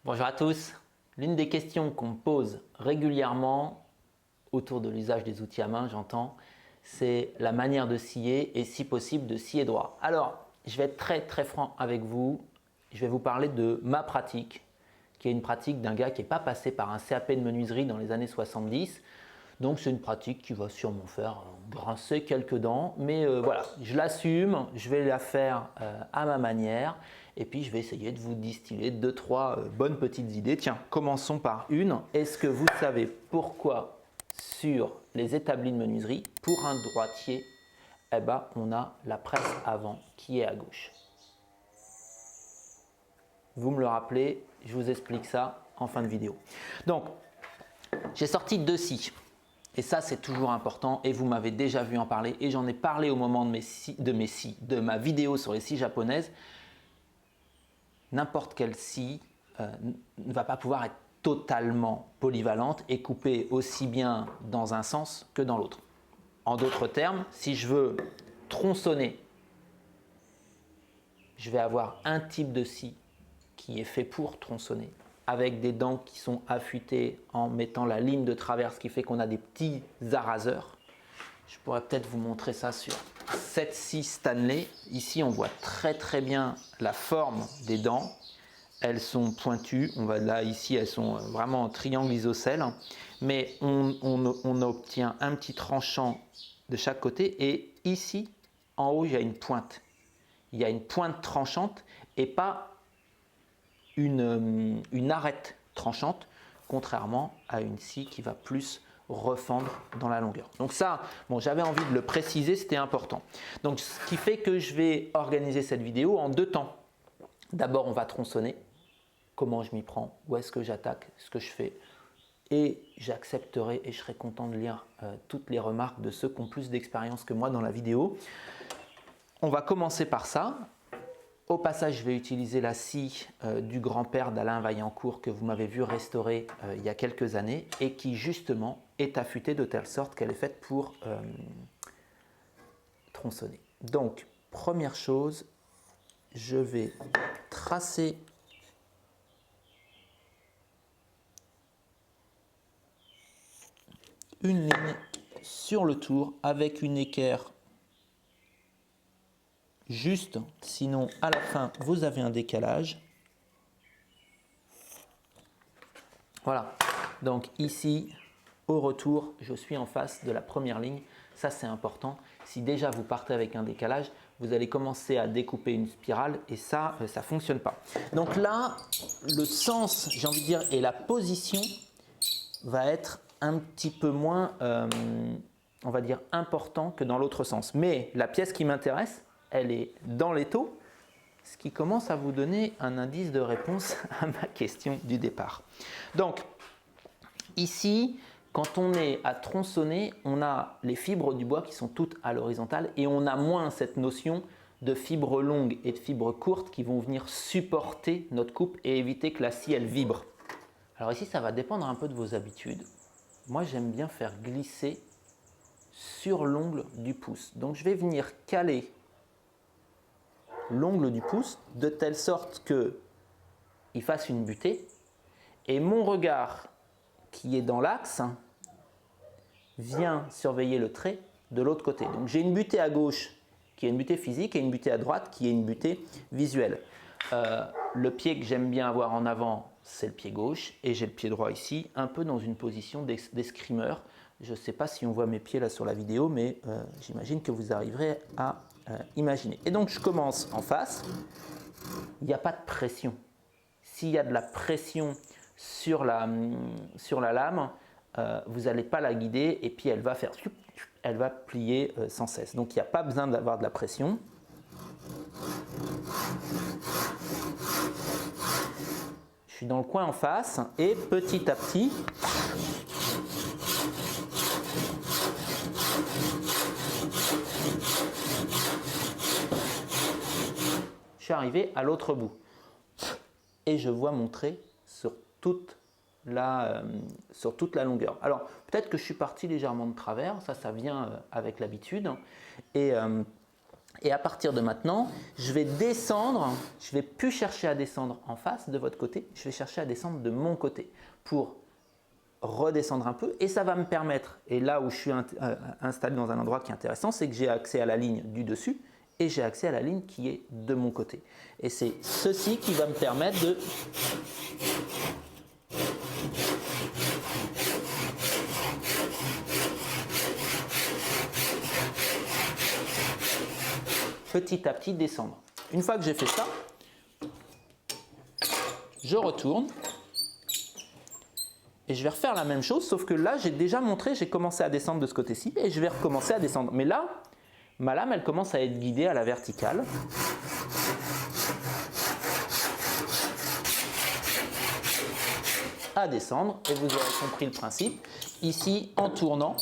Bonjour à tous. L'une des questions qu'on me pose régulièrement autour de l'usage des outils à main, j'entends, c'est la manière de scier et si possible de scier droit. Alors, je vais être très franc avec vous. Je vais vous parler de ma pratique, qui est une pratique d'un gars qui n'est pas passé par un CAP de menuiserie dans les années 70. Donc c'est une pratique qui va sûrement faire grincer quelques dents, mais voilà, je l'assume, je vais la faire à ma manière et puis je vais essayer de vous distiller 2-3 bonnes petites idées. Tiens, commençons par une. Est-ce que vous savez pourquoi sur les établis de menuiserie, pour un droitier, eh ben, on a la presse avant qui est à gauche? Vous me le rappelez, je vous explique ça en fin de vidéo. Donc, j'ai sorti 2 scies. Et ça, c'est toujours important et vous m'avez déjà vu en parler et j'en ai parlé au moment de ma vidéo sur les scies japonaises. N'importe quelle scie ne va pas pouvoir être totalement polyvalente et couper aussi bien dans un sens que dans l'autre. En d'autres termes, si je veux tronçonner, je vais avoir un type de scie qui est fait pour tronçonner, avec des dents qui sont affûtées en mettant la ligne de travers, ce qui fait qu'on a des petits araseurs. Je pourrais peut-être vous montrer ça sur cette scie Stanley. Ici, on voit très bien la forme des dents. Elles sont pointues. Là, ici, elles sont vraiment en triangle isocèle. Mais on obtient un petit tranchant de chaque côté. Et ici, en haut, il y a une pointe. Il y a une pointe tranchante et pas une arête tranchante, contrairement à une scie qui va plus refendre dans la longueur. Donc ça, bon, j'avais envie de le préciser, c'était important. Donc ce qui fait que je vais organiser cette vidéo en 2 temps. D'abord, on va tronçonner. Comment je m'y prends? Où est-ce que j'attaque? Ce que je fais? Et j'accepterai et je serai content de lire toutes les remarques de ceux qui ont plus d'expérience que moi dans la vidéo. On va commencer par ça. Au passage, je vais utiliser la scie du grand-père d'Alain Vaillancourt que vous m'avez vu restaurer il y a quelques années et qui justement est affûtée de telle sorte qu'elle est faite pour tronçonner. Donc, première chose, je vais tracer une ligne sur le tour avec une équerre juste, sinon à la fin vous avez un décalage. Voilà, donc ici au retour je suis en face de la première ligne, ça c'est important. Si déjà vous partez avec un décalage, vous allez commencer à découper une spirale et ça ne fonctionne pas. Donc là, le sens, j'ai envie de dire, et la position va être un petit peu moins, on va dire, important que dans l'autre sens. Mais la pièce qui m'intéresse, elle est dans l'étau, ce qui commence à vous donner un indice de réponse à ma question du départ. Donc, ici, quand on est à tronçonner, on a les fibres du bois qui sont toutes à l'horizontale et on a moins cette notion de fibres longues et de fibres courtes qui vont venir supporter notre coupe et éviter que la scie elle vibre. Alors ici, ça va dépendre un peu de vos habitudes. Moi, j'aime bien faire glisser sur l'ongle du pouce. Donc, je vais venir caler l'ongle du pouce de telle sorte qu'il fasse une butée et mon regard qui est dans l'axe vient surveiller le trait de l'autre côté. Donc j'ai une butée à gauche qui est une butée physique et une butée à droite qui est une butée visuelle. Le pied que j'aime bien avoir en avant, c'est le pied gauche et j'ai le pied droit ici, un peu dans une position d'escrimeur. Je ne sais pas si on voit mes pieds là sur la vidéo, mais j'imagine que vous arriverez à imaginer. Et donc je commence en face, il n'y a pas de pression. S'il y a de la pression sur la lame, vous n'allez pas la guider et puis elle va plier sans cesse. Donc il n'y a pas besoin d'avoir de la pression. Je suis dans le coin en face et petit à petit, je suis arrivé à l'autre bout et je vois mon trait sur toute la longueur. Alors peut-être que je suis parti légèrement de travers, ça vient avec l'habitude et Et à partir de maintenant, je vais descendre, je ne vais plus chercher à descendre en face de votre côté, je vais chercher à descendre de mon côté pour redescendre un peu et ça va me permettre, et là où je suis installé dans un endroit qui est intéressant, c'est que j'ai accès à la ligne du dessus et j'ai accès à la ligne qui est de mon côté. Et c'est ceci qui va me permettre de petit à petit descendre. Une fois que j'ai fait ça, je retourne et je vais refaire la même chose, sauf que là, j'ai déjà montré, j'ai commencé à descendre de ce côté-ci et je vais recommencer à descendre. Mais là, ma lame, elle commence à être guidée à la verticale. À descendre et vous aurez compris le principe. Ici, en tournant,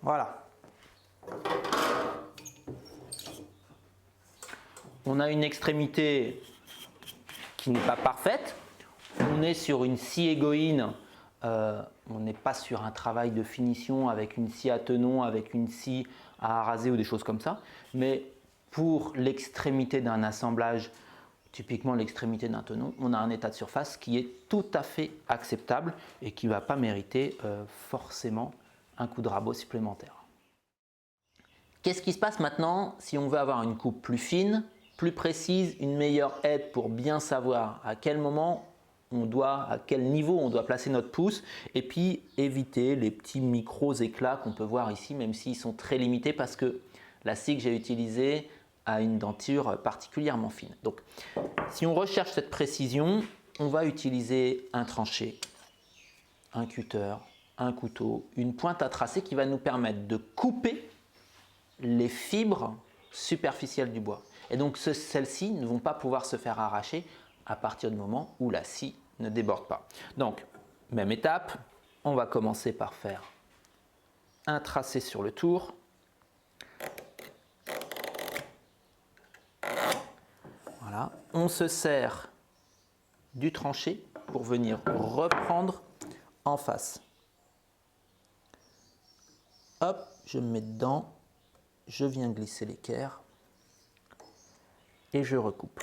voilà. On a une extrémité qui n'est pas parfaite. On est sur une scie égoïne. On n'est pas sur un travail de finition avec une scie à tenon, avec une scie à raser ou des choses comme ça. Mais pour l'extrémité d'un assemblage, typiquement l'extrémité d'un tenon, on a un état de surface qui est tout à fait acceptable et qui ne va pas mériter forcément un coup de rabot supplémentaire. Qu'est-ce qui se passe maintenant si on veut avoir une coupe plus fine, plus précise, une meilleure aide pour bien savoir à quel moment à quel niveau on doit placer notre pouce et puis éviter les petits micros éclats qu'on peut voir ici, même s'ils sont très limités parce que la scie que j'ai utilisée a une denture particulièrement fine. Donc, si on recherche cette précision, on va utiliser un tranché, un cutter, un couteau, une pointe à tracer qui va nous permettre de couper les fibres superficielles du bois. Et donc celles-ci ne vont pas pouvoir se faire arracher à partir du moment où la scie ne déborde pas. Donc, même étape, on va commencer par faire un tracé sur le tour. Voilà, on se sert du tranché pour venir reprendre en face. Hop, je me mets dedans, je viens glisser l'équerre et je recoupe.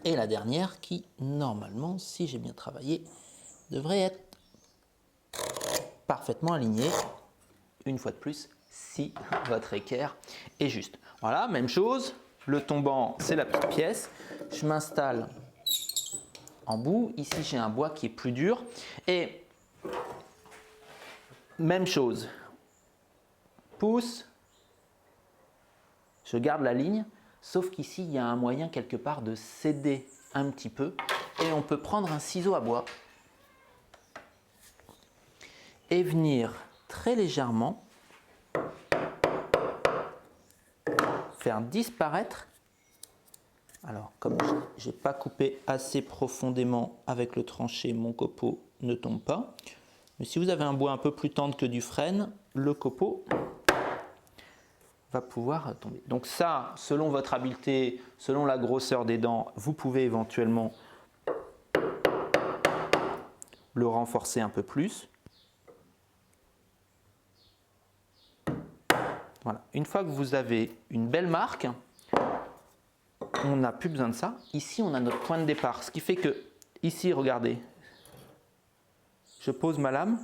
Et la dernière qui, normalement, si j'ai bien travaillé, devrait être parfaitement alignée. Une fois de plus, si votre équerre est juste. Voilà, même chose. Le tombant, c'est la petite pièce. Je m'installe en bout. Ici, j'ai un bois qui est plus dur. Et même chose. Pouce. Je garde la ligne. Sauf qu'ici, il y a un moyen quelque part de céder un petit peu. Et on peut prendre un ciseau à bois et venir très légèrement faire disparaître. Alors, comme je n'ai pas coupé assez profondément avec le tranché, mon copeau ne tombe pas. Mais si vous avez un bois un peu plus tendre que du frêne, le copeau va pouvoir tomber. Donc ça, selon votre habileté, selon la grosseur des dents, vous pouvez éventuellement le renforcer un peu plus. Voilà. Une fois que vous avez une belle marque, on n'a plus besoin de ça. Ici, on a notre point de départ. Ce qui fait que, ici, regardez, je pose ma lame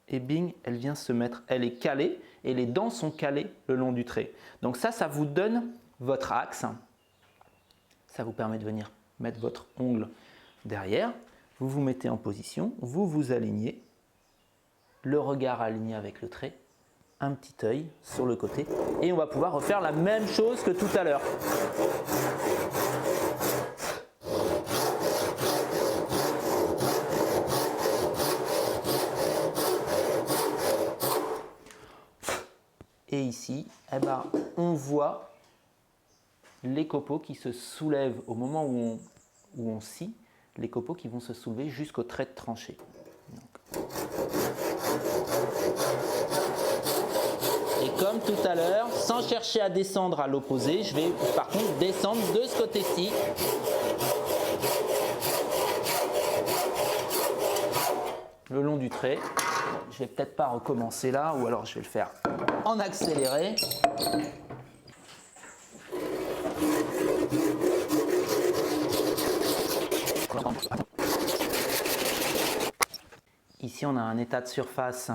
et bing, elle vient se mettre. Elle est calée et les dents sont calées le long du trait. Donc ça vous donne votre axe. Ça vous permet de venir mettre votre ongle derrière. Vous vous mettez en position, vous vous alignez, le regard aligné avec le trait un petit œil sur le côté et on va pouvoir refaire la même chose que tout à l'heure. Et ici, eh ben, on voit les copeaux qui se soulèvent au moment où on scie, les copeaux qui vont se soulever jusqu'au trait de tranchée. Et comme tout à l'heure, sans chercher à descendre à l'opposé, je vais par contre descendre de ce côté-ci. Le long du trait. Je vais peut-être pas recommencer là, ou alors je vais le faire en accéléré. Ici, on a un état de surface,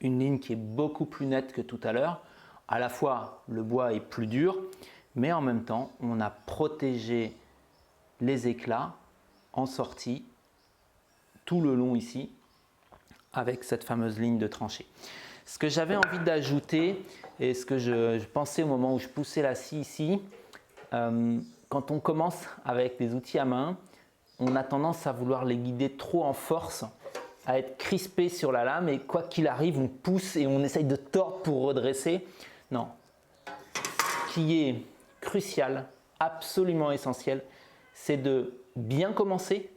une ligne qui est beaucoup plus nette que tout à l'heure. À la fois, le bois est plus dur, mais en même temps, on a protégé les éclats en sortie tout le long ici, avec cette fameuse ligne de tranchée. Ce que j'avais envie d'ajouter, et ce que je pensais au moment où je poussais la scie ici, quand on commence avec des outils à main, on a tendance à vouloir les guider trop en force, à être crispé sur la lame et quoi qu'il arrive, on pousse et on essaye de tordre pour redresser. Non. Ce qui est crucial, absolument essentiel, c'est de bien commencer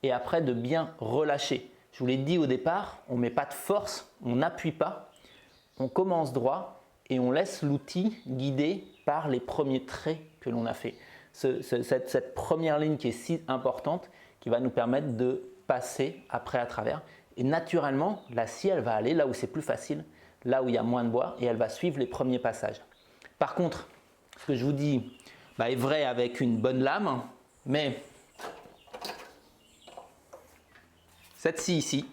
et après de bien relâcher. Je vous l'ai dit au départ, on ne met pas de force, on n'appuie pas, on commence droit et on laisse l'outil guider par les premiers traits que l'on a fait. Cette première ligne qui est si importante, qui va nous permettre de passer après à travers. Et naturellement, la scie, elle va aller là où c'est plus facile, là où il y a moins de bois, et elle va suivre les premiers passages. Par contre, ce que je vous dis est vrai avec une bonne lame, mais cette scie ici,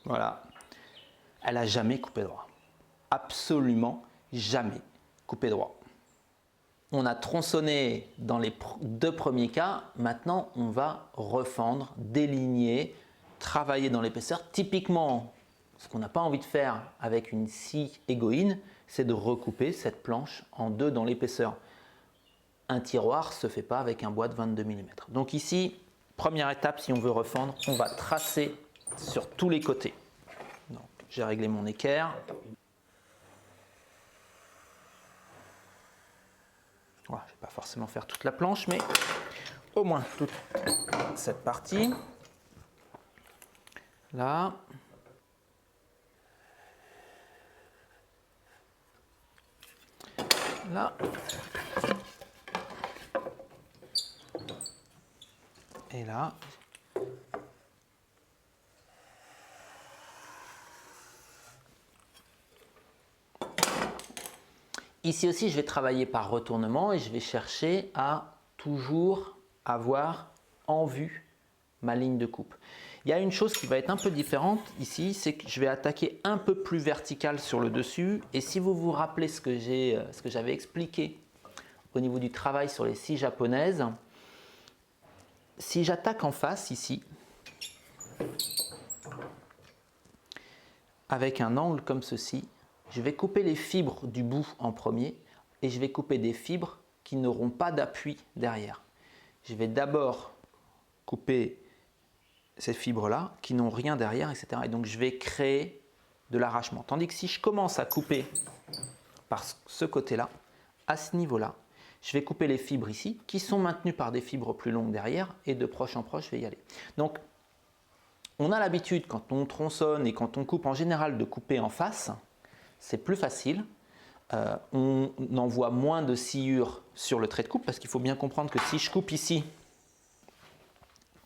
voilà, elle n'a jamais coupé droit. Absolument jamais coupé droit. On a tronçonné dans les deux premiers cas, maintenant on va refendre, déligner, travailler dans l'épaisseur. Typiquement, ce qu'on n'a pas envie de faire avec une scie égoïne, c'est de recouper cette planche en deux dans l'épaisseur. Un tiroir ne se fait pas avec un bois de 22 mm. Donc ici, première étape, si on veut refendre, on va tracer sur tous les côtés. J'ai réglé mon équerre. Voilà, je ne vais pas forcément faire toute la planche, mais au moins toute cette partie. Là. Là. Et là. Ici aussi, je vais travailler par retournement et je vais chercher à toujours avoir en vue ma ligne de coupe. Il y a une chose qui va être un peu différente ici, c'est que je vais attaquer un peu plus vertical sur le dessus. Et si vous vous rappelez ce que j'avais expliqué au niveau du travail sur les scies japonaises, si j'attaque en face ici, avec un angle comme ceci, je vais couper les fibres du bout en premier et je vais couper des fibres qui n'auront pas d'appui derrière. Je vais d'abord couper ces fibres-là qui n'ont rien derrière, etc. Et donc je vais créer de l'arrachement. Tandis que si je commence à couper par ce côté-là, à ce niveau-là, je vais couper les fibres ici qui sont maintenues par des fibres plus longues derrière et de proche en proche, je vais y aller. Donc on a l'habitude quand on tronçonne et quand on coupe en général de couper en face. C'est plus facile, on envoie moins de sciures sur le trait de coupe parce qu'il faut bien comprendre que si je coupe ici,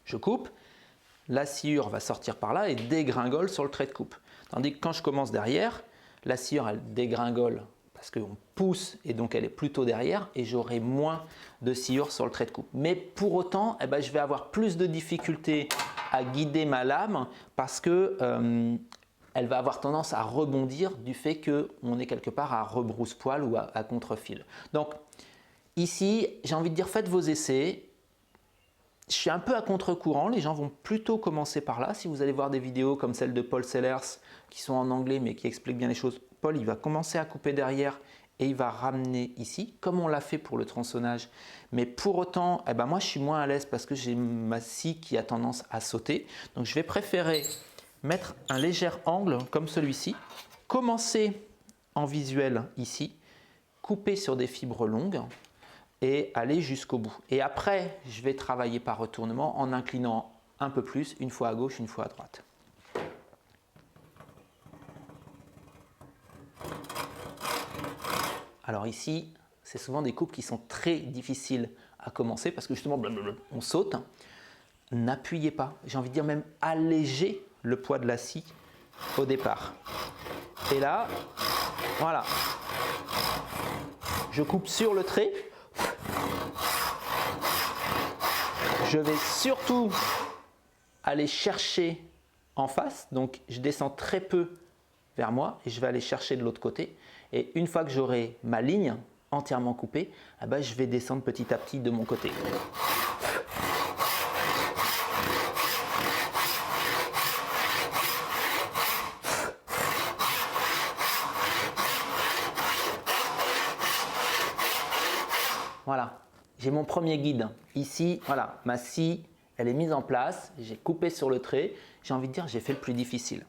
je coupe, la sciure va sortir par là et dégringole sur le trait de coupe. Tandis que quand je commence derrière, la sciure elle dégringole parce qu'on pousse et donc elle est plutôt derrière et j'aurai moins de sciure sur le trait de coupe. Mais pour autant, je vais avoir plus de difficultés à guider ma lame parce que elle va avoir tendance à rebondir du fait qu'on est quelque part à rebrousse-poil ou à contre-fil. Donc ici, j'ai envie de dire, faites vos essais. je suis un peu à contre-courant, les gens vont plutôt commencer par là. Si vous allez voir des vidéos comme celle de Paul Sellers qui sont en anglais mais qui expliquent bien les choses, Paul il va commencer à couper derrière et il va ramener ici, comme on l'a fait pour le tronçonnage. Mais pour autant, eh ben moi je suis moins à l'aise parce que j'ai ma scie qui a tendance à sauter. Donc je vais préférer mettre un léger angle comme celui-ci, commencer en visuel ici, couper sur des fibres longues et aller jusqu'au bout. Et après, je vais travailler par retournement en inclinant un peu plus, une fois à gauche, une fois à droite. Alors ici, c'est souvent des coupes qui sont très difficiles à commencer parce que justement, on saute. N'appuyez pas, j'ai envie de dire même allégez le poids de la scie au départ. Et là, voilà, je coupe sur le trait. Je vais surtout aller chercher en face, donc je descends très peu vers moi et je vais aller chercher de l'autre côté. Et une fois que j'aurai ma ligne entièrement coupée, eh ben, je vais descendre petit à petit de mon côté. Voilà, j'ai mon premier guide. Ici, voilà, ma scie, elle est mise en place. J'ai coupé sur le trait. J'ai envie de dire, j'ai fait le plus difficile.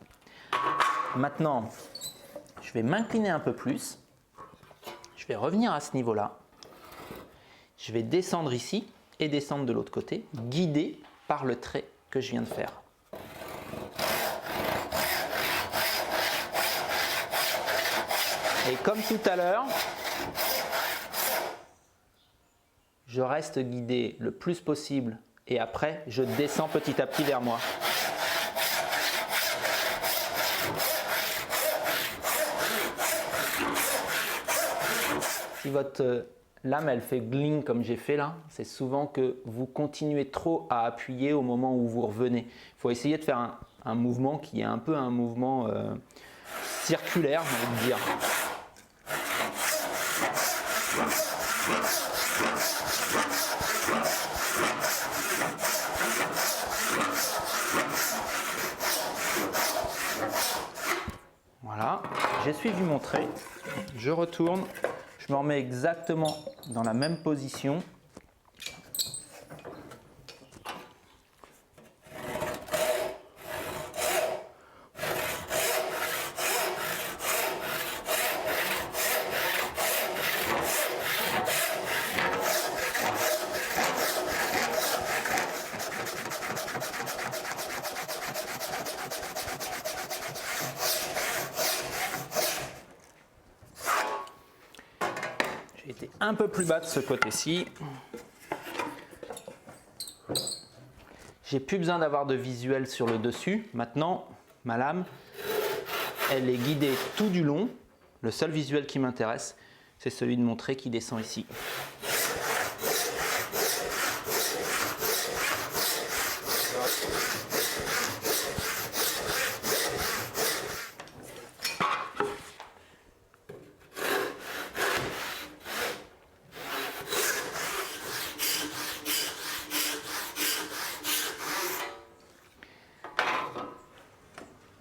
Maintenant, je vais m'incliner un peu plus. Je vais revenir à ce niveau-là. Je vais descendre ici et descendre de l'autre côté, guidé par le trait que je viens de faire. Et comme tout à l'heure, je reste guidé le plus possible et après, je descends petit à petit vers moi. Si votre lame elle fait gling comme j'ai fait là, c'est souvent que vous continuez trop à appuyer au moment où vous revenez. Il faut essayer de faire un mouvement qui est un peu un mouvement circulaire, j'ai envie de dire. Voilà, j'ai suivi mon trait, je retourne, je me remets exactement dans la même position. J'ai été un peu plus bas de ce côté-ci. J'ai plus besoin d'avoir de visuel sur le dessus. Maintenant, ma lame, elle est guidée tout du long. Le seul visuel qui m'intéresse, c'est celui de mon trait qui descend ici.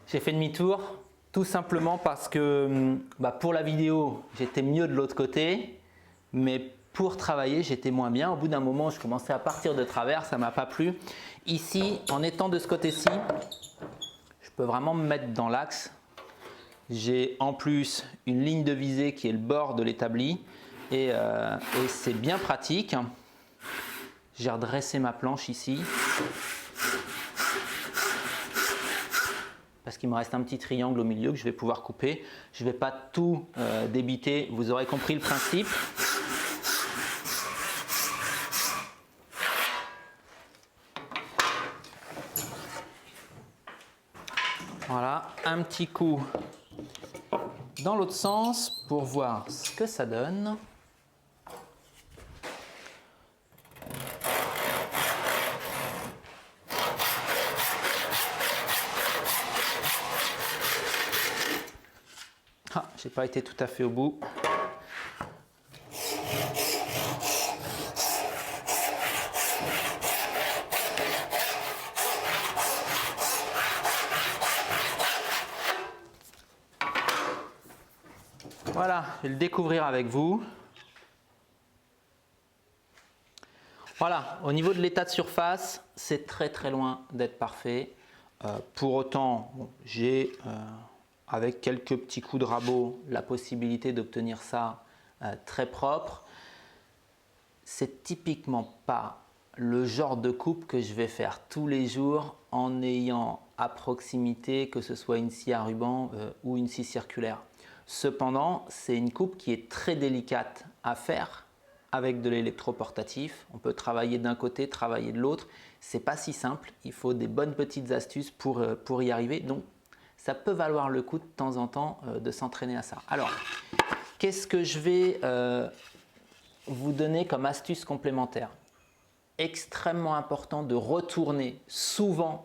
J'ai fait demi-tour tout simplement parce que pour la vidéo, j'étais mieux de l'autre côté, mais pour travailler, j'étais moins bien. Au bout d'un moment, je commençais à partir de travers, ça ne m'a pas plu. Ici, en étant de ce côté-ci, je peux vraiment me mettre dans l'axe. J'ai en plus une ligne de visée qui est le bord de l'établi et c'est bien pratique. J'ai redressé ma planche ici. Parce qu'il me reste un petit triangle au milieu que je vais pouvoir couper. Je ne vais pas tout débiter, vous aurez compris le principe. Voilà, un petit coup dans l'autre sens pour voir ce que ça donne. Ah, j'ai pas été tout à fait au bout. Voilà, je vais le découvrir avec vous. Voilà, au niveau de l'état de surface, c'est très loin d'être parfait. Pour autant, bon, j'ai avec quelques petits coups de rabot la possibilité d'obtenir ça très propre. C'est typiquement pas le genre de coupe que je vais faire tous les jours en ayant à proximité que ce soit une scie à ruban ou une scie circulaire. Cependant, c'est une coupe qui est très délicate à faire avec de l'électroportatif. On peut travailler d'un côté, travailler de l'autre. C'est pas si simple. Il faut des bonnes petites astuces pour y arriver. Donc, ça peut valoir le coup de temps en temps de s'entraîner à ça. Alors, qu'est-ce que je vais vous donner comme astuce complémentaire? Extrêmement important de retourner souvent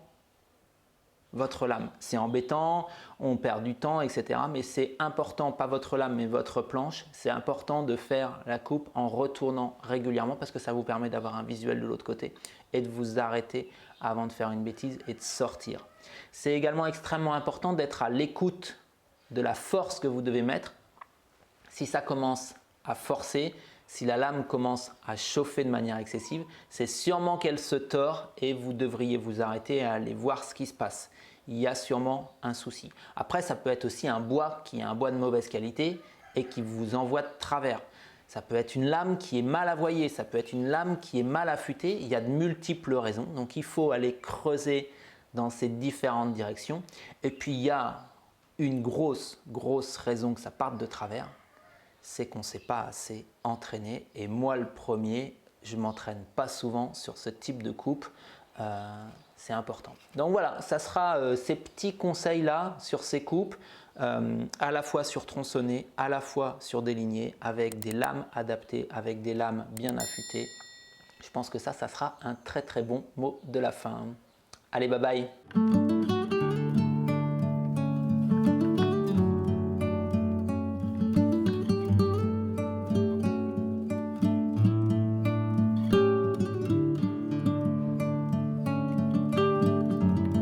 votre lame. C'est embêtant, on perd du temps, etc. Mais c'est important, pas votre lame, mais votre planche. C'est important de faire la coupe en retournant régulièrement parce que ça vous permet d'avoir un visuel de l'autre côté et de vous arrêter avant de faire une bêtise et de sortir. C'est également extrêmement important d'être à l'écoute de la force que vous devez mettre. Si ça commence à forcer, si la lame commence à chauffer de manière excessive, c'est sûrement qu'elle se tord et vous devriez vous arrêter et aller voir ce qui se passe. Il y a sûrement un souci. Après, ça peut être aussi un bois qui est un bois de mauvaise qualité et qui vous envoie de travers. Ça peut être une lame qui est mal avoyée, ça peut être une lame qui est mal affûtée. Il y a de multiples raisons. Donc, il faut aller creuser dans ces différentes directions. Et puis, il y a une grosse raison que ça parte de travers. C'est qu'on ne s'est pas assez entraîné. Et moi, le premier, je ne m'entraîne pas souvent sur ce type de coupe. C'est important. Donc voilà, ça sera ces petits conseils-là sur ces coupes, à la fois sur tronçonné, à la fois sur des lignées, avec des lames adaptées, avec des lames bien affûtées. Je pense que ça sera un très bon mot de la fin. Allez, bye bye!